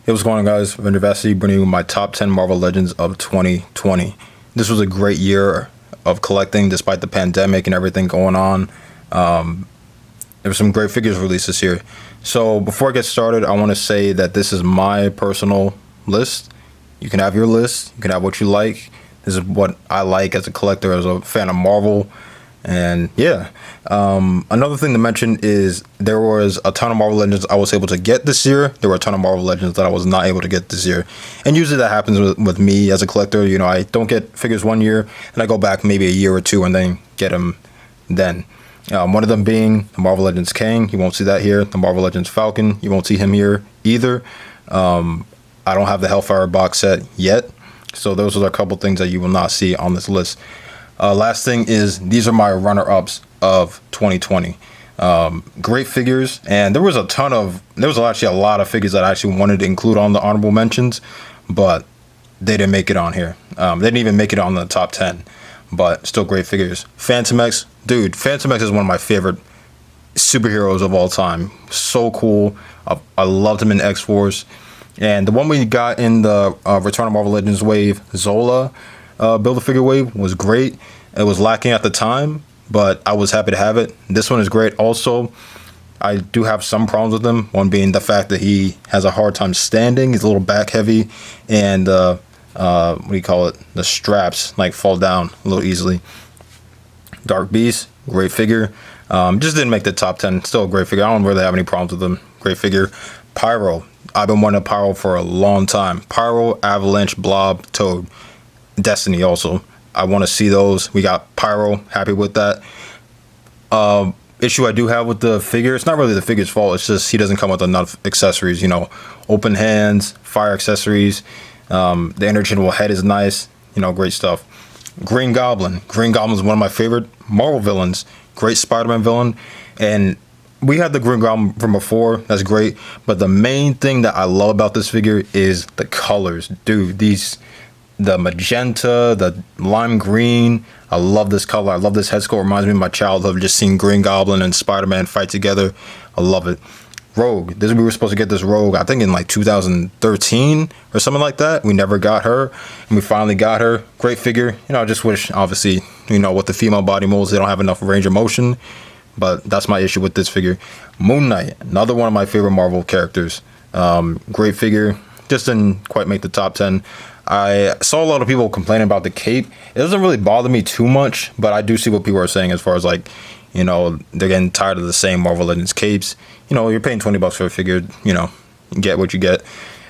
Hey, what's going on, guys? Avenger Vastey bringing you my top 10 Marvel Legends of 2020. This was a great year of collecting despite the pandemic and everything going on. There were some great figures released this year. So before I get started, I want to say that this is my personal list. You can have your list. You can have what you like. This is what I like as a collector, as a fan of Marvel. And yeah, another thing to mention is there was a ton of Marvel Legends I was able to get this year. There were a ton of Marvel Legends that I was not able to get this year. And usually that happens with me as a collector. You know, I don't get figures one year and I go back maybe a year or two and then get them then. One of them being the Marvel Legends Kang. You won't see that here. The Marvel Legends Falcon. You won't see him here either. I don't have the Hellfire box set yet. So those are a couple things that you will not see on this list. Last thing is, these are my runner-ups of 2020. Great figures, and there was actually a lot of figures that I actually wanted to include on the honorable mentions, but they didn't make it on here. They didn't even make it on the top 10, but still great figures. Phantom X, dude, Phantom X is one of my favorite superheroes of all time. So cool. I loved him in X-Force. And the one we got in the Return of Marvel Legends wave, Zola, Build-A-Figure wave, was great. It was lacking at the time, but I was happy to have it. This one is great also. I do have some problems with him, one being the fact that he has a hard time standing. He's a little back heavy, and what do you call it, the straps like fall down a little easily. Dark Beast, great figure. Just didn't make the top 10. Still a great figure. I don't really have any problems with him. Great figure. Pyro, I've been wanting a Pyro for a long time. Pyro, Avalanche, Blob, Toad. Destiny also. I want to see those. We got Pyro. Happy with that. Issue I do have with the figure, it's not really the figure's fault. It's just he doesn't come with enough accessories. You know, open hands, fire accessories. The interchangeable head is nice. You know, great stuff. Green Goblin. Green Goblin is one of my favorite Marvel villains. Great SpiderMan villain. And we had the Green Goblin from before. That's great. But the main thing that I love about this figure is the colors. Dude, the magenta, the lime green. I love this color. I love this head sculpt. It reminds me of my childhood, just seeing Green Goblin and Spider-Man fight together. I love it. Rogue. We were supposed to get this Rogue, I think in like 2013 or something like that. We never got her, and we finally got her. Great figure. You know, I just wish, obviously, you know, with the female body molds, they don't have enough range of motion. But that's my issue with this figure. Moon Knight, another one of my favorite Marvel characters. Great figure. Just didn't quite make the top 10. I saw a lot of people complaining about the cape. It doesn't really bother me too much, but I do see what people are saying as far as, like, you know, they're getting tired of the same Marvel Legends capes. You know, you're paying $20 for a figure, you know, you get what you get.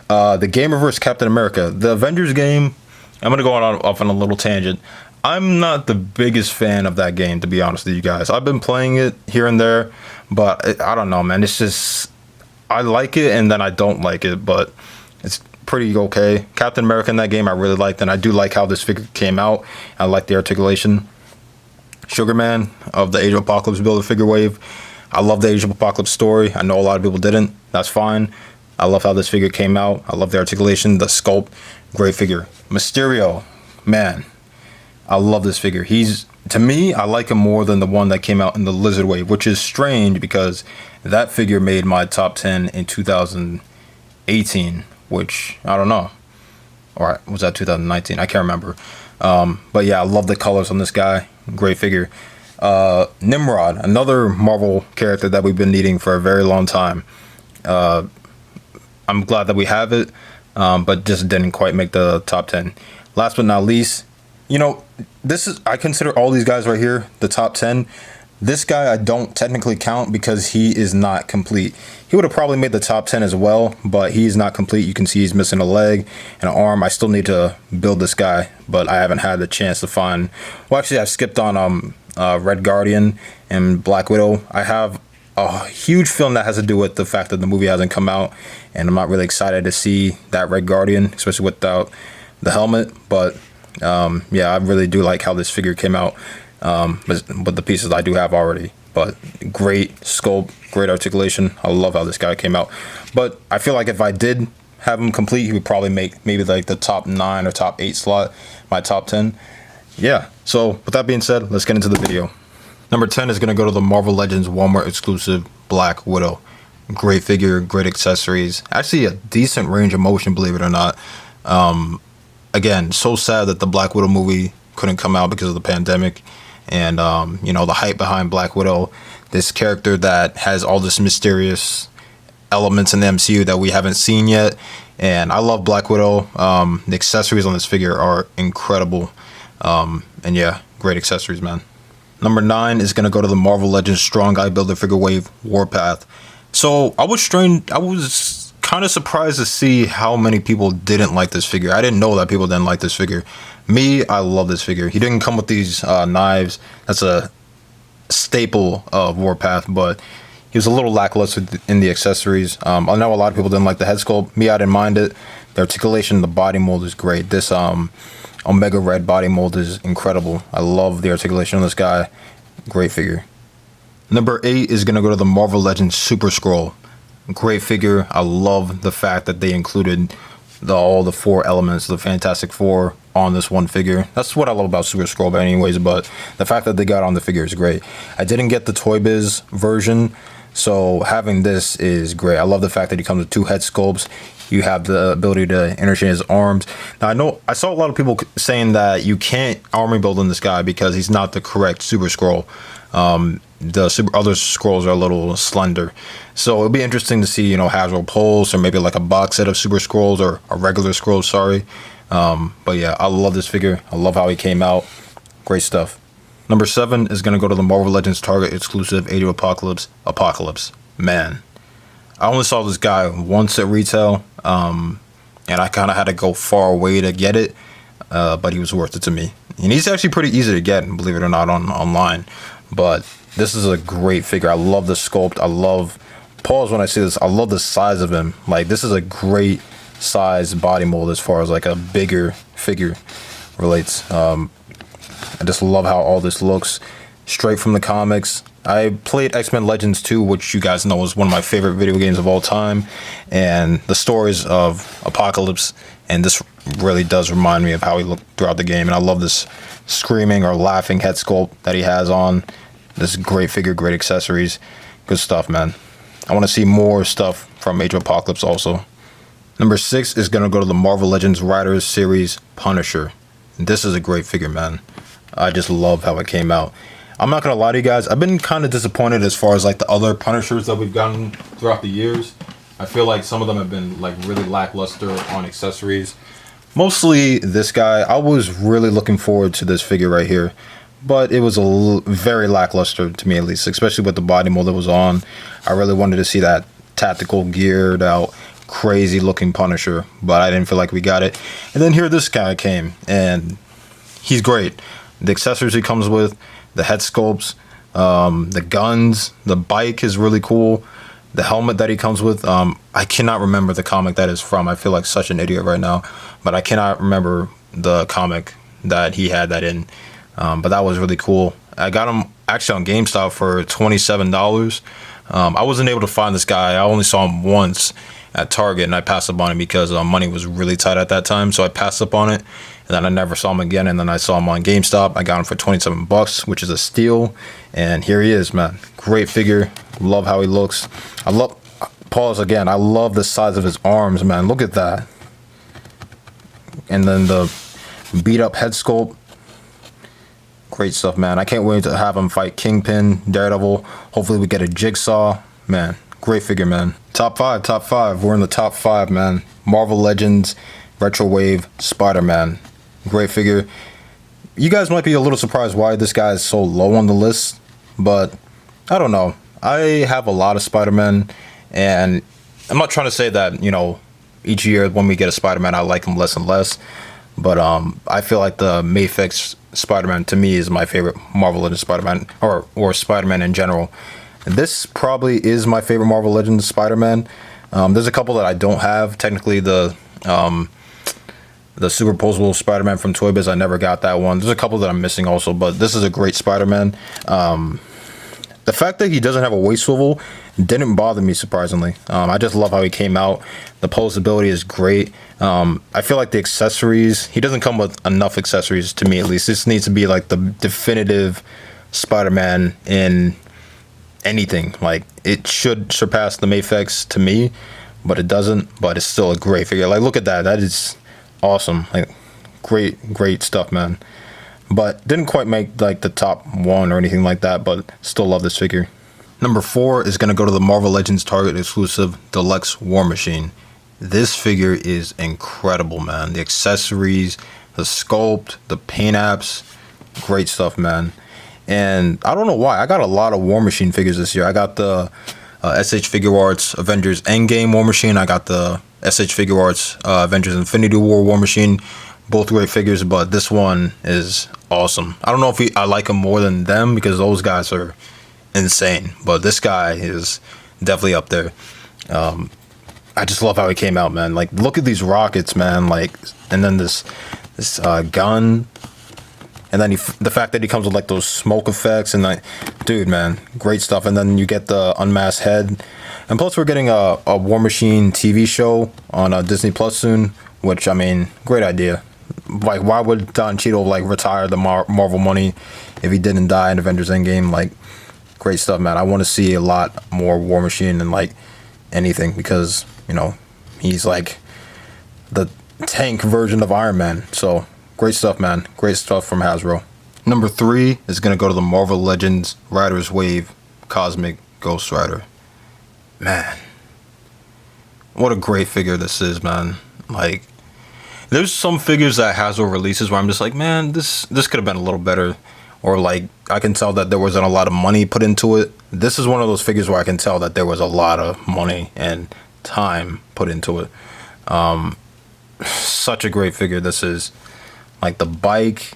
The game reverse Captain America. The Avengers game, I'm going to go off on a little tangent. I'm not the biggest fan of that game, to be honest with you guys. I've been playing it here and there, but I don't know, man. It's just, I like it and then I don't like it, but it's pretty okay. Captain America in that game I really liked, and I do like how this figure came out. I like the articulation. Sugarman of the Age of Apocalypse Build-A-Figure wave. I love the Age of Apocalypse story. I know a lot of people didn't. That's fine. I love how this figure came out. I love the articulation, the sculpt. Great figure. Mysterio, man, I love this figure. To me, I like him more than the one that came out in the Lizard wave, which is strange because that figure made my top 10 in 2018, which I don't know. Or was that 2019? I can't remember. But yeah, I love the colors on this guy. Great figure. Nimrod, another Marvel character that we've been needing for a very long time. I'm glad that we have it, but just didn't quite make the top 10. Last but not least, you know, I consider all these guys right here the top 10. This guy I don't technically count because he is not complete. He would have probably made the top 10 as well, but he's not complete. You can see he's missing a leg and an arm. I still need to build this guy, but I haven't had the chance to find. Well, actually, I've skipped on Red Guardian and Black Widow. I have a huge film that has to do with the fact that the movie hasn't come out, and I'm not really excited to see that Red Guardian, especially without the helmet. But yeah, I really do like how this figure came out. But the pieces I do have already. But great sculpt, great articulation. I love how this guy came out. But I feel like if I did have him complete, he would probably make maybe like the top 9 or top 8 slot, my top 10. Yeah, so with that being said, let's get into the video. Number 10 is going to go to the Marvel Legends Walmart exclusive Black Widow. Great figure, great accessories. Actually, a decent range of motion, believe it or not. Again, so sad that the Black Widow movie couldn't come out because of the pandemic. And, the hype behind Black Widow, this character that has all this mysterious elements in the MCU that we haven't seen yet. And I love Black Widow. The accessories on this figure are incredible. And yeah, great accessories, man. Number 9 is going to go to the Marvel Legends Strong Guy Builder Figure Wave Warpath. So I was kind of surprised to see how many people didn't like this figure. I didn't know that people didn't like this figure. Me, I love this figure. He didn't come with these knives. That's a staple of Warpath, but he was a little lackluster in the accessories. I know a lot of people didn't like the head sculpt. Me, I didn't mind it. The articulation, the body mold is great. This Omega Red body mold is incredible. I love the articulation of this guy. Great figure. Number 8 is going to go to the Marvel Legends Super Skrull. Great figure. I love the fact that they included all the 4 elements, the Fantastic Four, on this one figure. That's what I love about Super Skrull, but anyways, but the fact that they got on the figure is great. I didn't get the Toy Biz version, so having this is great. I love the fact that he comes with 2 head sculpts. You have the ability to interchange his arms. Now, I saw a lot of people saying that you can't army build in this guy because he's not the correct Super Skrull. The other Skrulls are a little slender. So it'll be interesting to see, Hasbro Pulse or maybe like a box set of Super Skrulls or a regular Skrulls, sorry. But yeah, I love this figure. I love how he came out. Great stuff. Number 7 is going to go to the Marvel Legends Target exclusive Age of Apocalypse. Man, I only saw this guy once at retail, and I kind of had to go far away to get it, but he was worth it to me. And he's actually pretty easy to get, believe it or not, online. But this is a great figure. I love the sculpt. Pause when I see this, I love the size of him. Like, this is a great size body mold as far as like a bigger figure relates. I just love how all this looks straight from the comics. I played X-Men Legends 2, which you guys know is one of my favorite video games of all time, and the stories of Apocalypse, and this really does remind me of how he looked throughout the game. And I love this screaming or laughing head sculpt that he has on. This great figure, great accessories, good stuff, man. I want to see more stuff from Age of Apocalypse also. Number 6 is going to go to the Marvel Legends Riders Series Punisher. This is a great figure, man. I just love how it came out. I'm not going to lie to you guys. I've been kind of disappointed as far as like the other Punishers that we've gotten throughout the years. I feel like some of them have been like really lackluster on accessories. Mostly this guy. I was really looking forward to this figure right here, but it was very lackluster to me, at least, especially with the body mold that was on. I really wanted to see that tactical, geared out, crazy looking Punisher, but I didn't feel like we got it. And then here this guy came, and he's great. The accessories he comes with, the head sculpts, the guns, the bike is really cool. The helmet that he comes with, I cannot remember the comic that is from. I feel like such an idiot right now, but I cannot remember the comic that he had that in. But that was really cool. I got him actually on GameStop for $27. I wasn't able to find this guy. I only saw him once at Target, and I passed up on it because money was really tight at that time. So I passed up on it, and then I never saw him again. And then I saw him on GameStop. I got him for $27, which is a steal. And here he is, man. Great figure. Love how he looks. Pause again. I love the size of his arms, man. Look at that. And then the beat up head sculpt. Great stuff, man. I can't wait to have him fight Kingpin, Daredevil. Hopefully we get a Jigsaw. Man, great figure, man. Top 5. We're in the top 5, man. Marvel Legends, Retro Wave, SpiderMan. Great figure. You guys might be a little surprised why this guy is so low on the list, but I don't know. I have a lot of Spider-Man, and I'm not trying to say that, each year when we get a Spider-Man, I like him less and less. But I feel like the Mayfix Spider-Man, to me, is my favorite Marvel Legends Spider-Man, or Spider-Man in general. And this probably is my favorite Marvel Legends Spider-Man. There's a couple that I don't have. Technically, the superposable Spider-Man from Toy Biz, I never got that one. There's a couple that I'm missing also, but this is a great Spider-Man. The fact that he doesn't have a waist swivel didn't bother me, surprisingly. I just love how he came out. The posability is great. I feel like the accessories, he doesn't come with enough accessories, to me at least. This needs to be like the definitive Spider-Man in anything. Like, it should surpass the Mafex to me, but it doesn't. But it's still a great figure. Like, look at that. That is awesome. Like, great stuff, man. But didn't quite make like the top 1 or anything like that, but still love this figure. Number 4 is going to go to the Marvel Legends Target exclusive Deluxe War Machine. This figure is incredible, man. The accessories, the sculpt, the paint apps, great stuff, man. And I don't know why, I got a lot of War Machine figures this year. I got the SH Figure Arts Avengers Endgame War Machine. I got the SH Figure Arts Avengers Infinity War Machine. Both great figures, but this one is awesome. I don't know if I like him more than them because those guys are insane, but this guy is definitely up there. I just love how he came out, man. Like, look at these rockets, man. Like, and then this gun, and then the fact that he comes with like those smoke effects, and like, dude, man, great stuff. And then you get the unmasked head, and plus we're getting a War Machine TV show on Disney Plus soon, which, I mean, great idea. Like, why would Don Cheadle like retire the Marvel money if he didn't die in Avengers Endgame? Like, great stuff, man. I want to see a lot more War Machine than like anything, because, you know, he's like the tank version of Iron Man. So great stuff, man. Great stuff from Hasbro. Number 3 is going to go to the Marvel Legends Riders Wave Cosmic Ghost Rider. Man, what a great figure this is, man. Like, there's some figures that Hasbro releases where I'm just like, man, this could have been a little better, or like I can tell that there wasn't a lot of money put into it. This is one of those figures where I can tell that there was a lot of money and time put into it. Such a great figure this is. Like, the bike,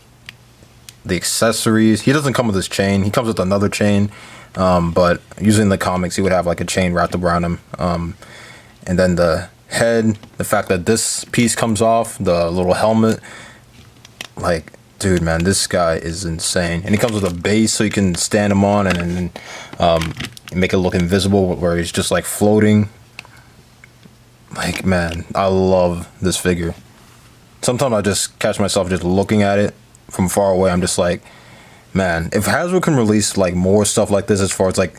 the accessories. He doesn't come with his chain. He comes with another chain, but usually in the comics he would have like a chain wrapped around him. And then the head, the fact that this piece comes off, the little helmet, like, dude, man, this guy is insane. And he comes with a base so you can stand him on and make it look invisible, where he's just like floating. Like, man, I love this figure. Sometimes I just catch myself just looking at it from far away. I'm just like, man, if Hasbro can release like more stuff like this, as far as like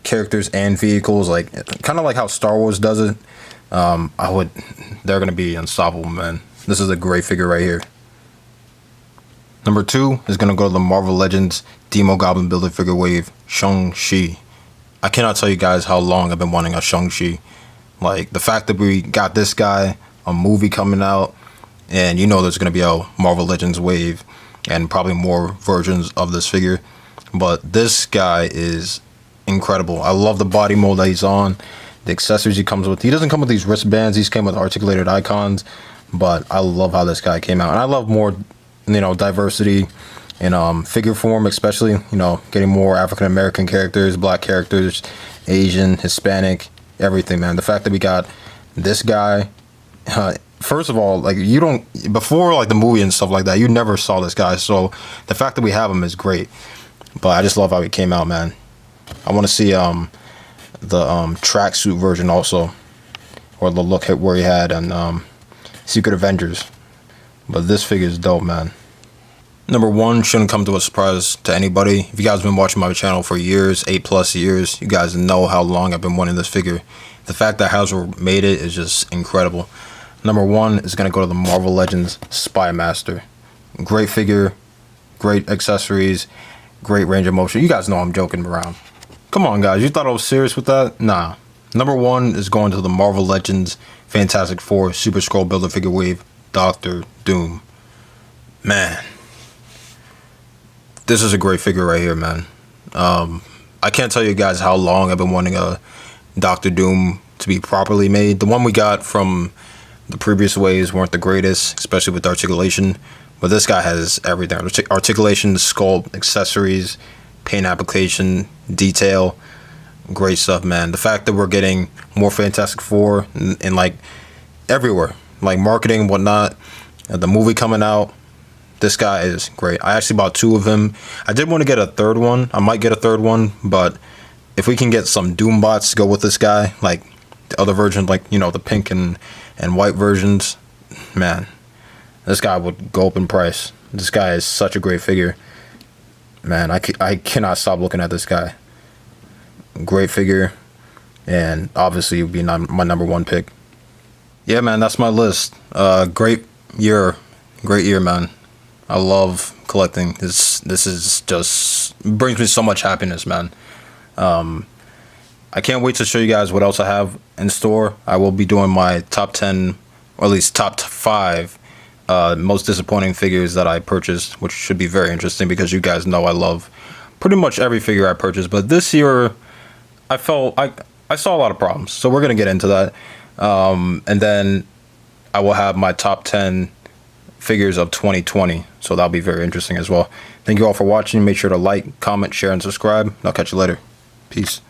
characters and vehicles, like kind of like how Star Wars does it, they're gonna be unstoppable, man. This is a great figure right here. Number 2 is gonna go to the Marvel Legends Demo Goblin Build-A-Figure Wave Shang-Chi. I cannot tell you guys how long I've been wanting a Shang-Chi. Like, the fact that we got this guy, a movie coming out, and you know there's gonna be a Marvel Legends wave and probably more versions of this figure, but this guy is incredible. I love the body mold that he's on, the accessories he comes with. He doesn't come with these wristbands. These came with articulated icons, but I love how this guy came out. And I love more, you know, diversity in figure form, especially, you know, getting more African American characters, black characters, Asian, Hispanic, everything, man. The fact that we got this guy, first of all, like, you don't, before like the movie and stuff like that, you never saw this guy. So the fact that we have him is great. But I just love how he came out, man. I want to see the tracksuit version also, or the look at where he had and Secret Avengers. But this figure is dope, man. Number 1 shouldn't come to a surprise to anybody. If you guys have been watching my channel for years, 8+ years, you guys know how long I've been wanting this figure. The fact that Hasbro made it is just incredible. Number 1 is going to go to the Marvel Legends Spy Master. Great figure, great accessories, great range of motion. You guys know I'm joking around. Come on, guys. You thought I was serious with that? Nah. Number 1 is going to the Marvel Legends Fantastic Four Super Skrull Build-A-Figure Wave Doctor Doom. Man, this is a great figure right here, man. I can't tell you guys how long I've been wanting a Doctor Doom to be properly made. The one we got from the previous waves weren't the greatest, especially with articulation. But this guy has everything. Articulation, sculpt, accessories, paint application, detail. Great stuff, man. The fact that we're getting more Fantastic Four in like everywhere, like marketing, whatnot, the movie coming out, this guy is great. I actually bought 2 of him. I did want to get a third one. I might get a third one, but if we can get some Doom bots to go with this guy, like the other version, like, you know, the pink and white versions, man, this guy would go up in price. This guy is such a great figure. Man, I cannot stop looking at this guy. great figure, and obviously would be my number one pick. Yeah, man, that's my list. Great year, man. I love collecting. This is just brings me so much happiness, man. I can't wait to show you guys what else I have in store. I will be doing my top 10, or at least top 5 most disappointing figures that I purchased, which should be very interesting because you guys know I love pretty much every figure I purchased. But this year, I saw a lot of problems, so we're gonna get into that. And then I will have my top 10 figures of 2020, so that'll be very interesting as well. Thank you all for watching. Make sure to like, comment, share, and subscribe. I'll catch you later. Peace.